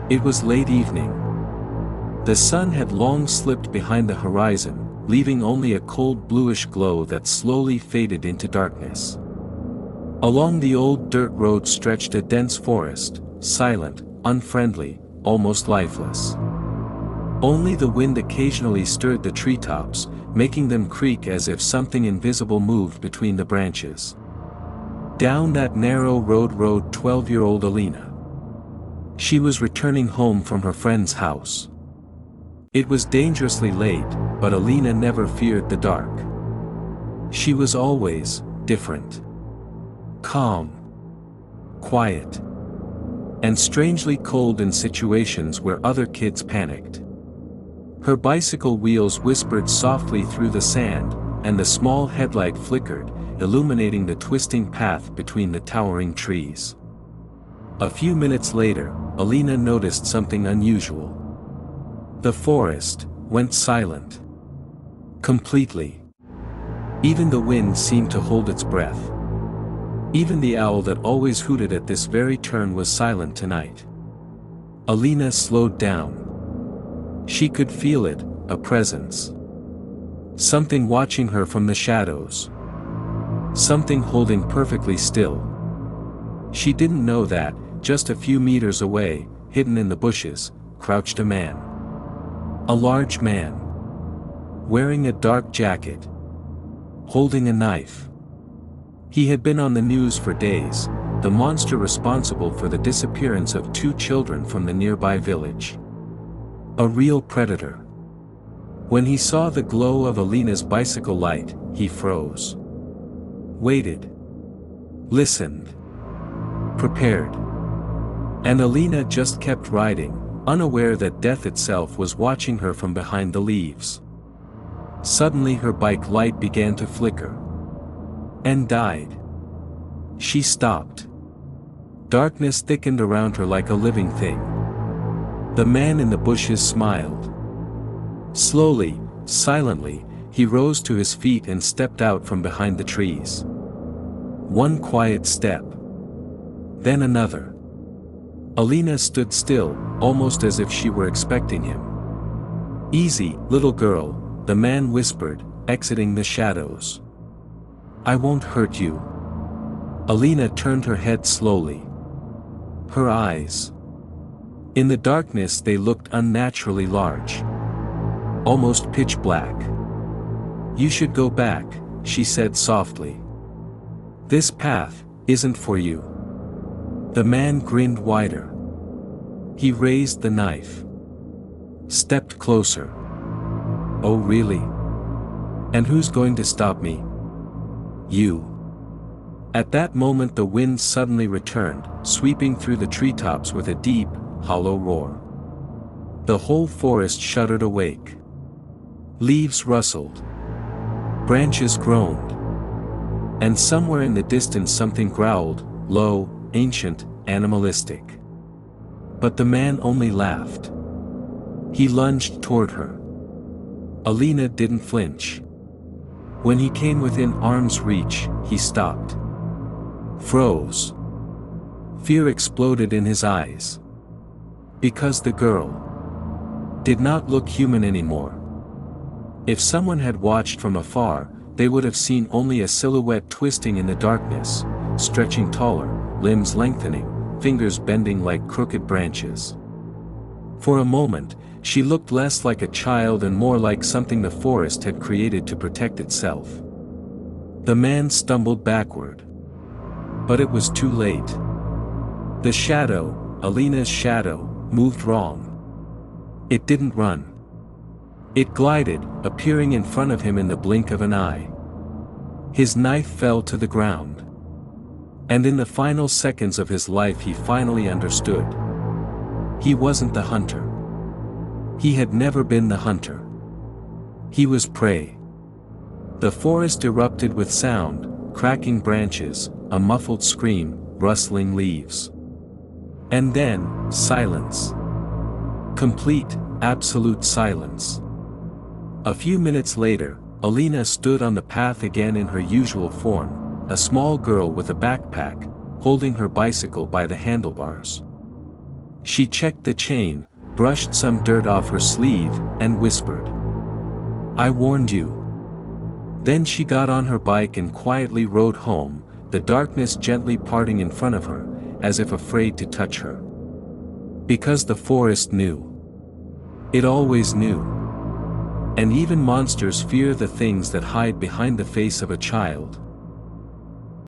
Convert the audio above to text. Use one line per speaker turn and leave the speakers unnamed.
It was late evening. The sun had long slipped behind the horizon, leaving only a cold bluish glow that slowly faded into darkness. Along the old dirt road stretched a dense forest, silent, unfriendly, almost lifeless. Only the wind occasionally stirred the treetops, making them creak as if something invisible moved between the branches. Down that narrow road rode 12-year-old Alina. She was returning home from her friend's house. It was dangerously late, but Alina never feared the dark. She was always different. Calm. Quiet. And strangely cold in situations where other kids panicked. Her bicycle wheels whispered softly through the sand, and the small headlight flickered, illuminating the twisting path between the towering trees. A few minutes later, Alina noticed something unusual. The forest went silent. Completely. Even the wind seemed to hold its breath. Even the owl that always hooted at this very turn was silent tonight. Alina slowed down. She could feel it, a presence. Something watching her from the shadows. Something holding perfectly still. She didn't know that, just a few meters away, hidden in the bushes, crouched a man. A large man. Wearing a dark jacket. Holding a knife. He had been on the news for days, the monster responsible for the disappearance of 2 children from the nearby village. A real predator. When he saw the glow of Alina's bicycle light, he froze. Waited. Listened. Prepared. And Alina just kept riding, unaware that death itself was watching her from behind the leaves. Suddenly her bike light began to flicker. And died. She stopped. Darkness thickened around her like a living thing. The man in the bushes smiled. Slowly, silently, he rose to his feet and stepped out from behind the trees. One quiet step. Then another. Alina stood still, almost as if she were expecting him. "Easy, little girl," the man whispered, exiting the shadows. "I won't hurt you." Alina turned her head slowly. Her eyes. In the darkness they looked unnaturally large. Almost pitch black. "You should go back," she said softly. "This path isn't for you." The man grinned wider. He raised the knife. Stepped closer. "Oh really? And who's going to stop me?" "You." At that moment the wind suddenly returned, sweeping through the treetops with a deep, hollow roar. The whole forest shuddered awake. Leaves rustled. Branches groaned. And somewhere in the distance something growled, low, ancient, animalistic. But the man only laughed. He lunged toward her. Alina didn't flinch. When he came within arm's reach, he stopped. Froze. Fear exploded in his eyes. Because the girl did not look human anymore. If someone had watched from afar, they would have seen only a silhouette twisting in the darkness, stretching taller, limbs lengthening, fingers bending like crooked branches. For a moment, she looked less like a child and more like something the forest had created to protect itself. The man stumbled backward. But it was too late. The shadow, Alina's shadow, moved wrong. It didn't run. It glided, appearing in front of him in the blink of an eye. His knife fell to the ground. And in the final seconds of his life he finally understood. He wasn't the hunter. He had never been the hunter. He was prey. The forest erupted with sound, cracking branches, a muffled scream, rustling leaves. And then, silence. Complete, absolute silence. A few minutes later, Alina stood on the path again in her usual form, a small girl with a backpack, holding her bicycle by the handlebars. She checked the chain, brushed some dirt off her sleeve, and whispered, "I warned you." Then she got on her bike and quietly rode home, the darkness gently parting in front of her, as if afraid to touch her. Because the forest knew. It always knew. And even monsters fear the things that hide behind the face of a child.